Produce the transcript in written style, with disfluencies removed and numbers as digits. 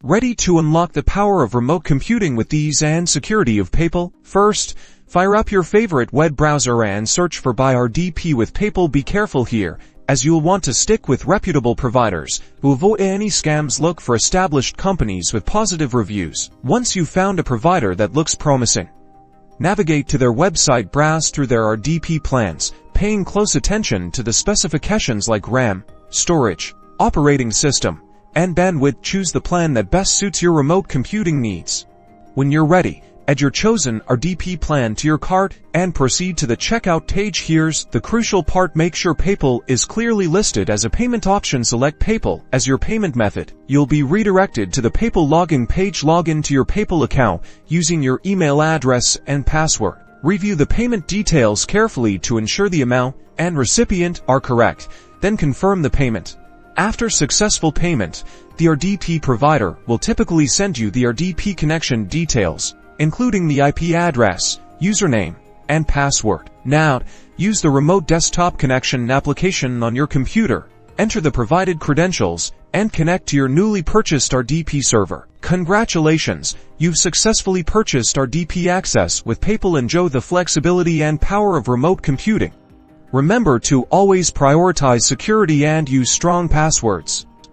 Ready to unlock the power of remote computing with ease and security of PayPal? First, fire up your favorite web browser and search for Buy RDP with PayPal. Be careful here, as you'll want to stick with reputable providers who avoid any scams. Look for established companies with positive reviews. Once you've found a provider that looks promising, navigate to their website, browse through their RDP plans, paying close attention to the specifications like RAM, storage, operating system, and bandwidth. Choose the plan that best suits your remote computing needs. When you're ready, add your chosen RDP plan to your cart and proceed to the checkout page. Here's the crucial part: make sure PayPal is clearly listed as a payment option. Select PayPal as your payment method. You'll be redirected to the PayPal login page. Log into your PayPal account using your email address and password. Review the payment details carefully to ensure the amount and recipient are correct. Then confirm the payment. After successful payment, the RDP provider will typically send you the RDP connection details, including the IP address, username, and password. Now, use the remote desktop connection application on your computer. Enter the provided credentials and connect to your newly purchased RDP server. Congratulations, you've successfully purchased RDP Access with PayPal. Enjoy the flexibility and power of remote computing. Remember to always prioritize security and use strong passwords.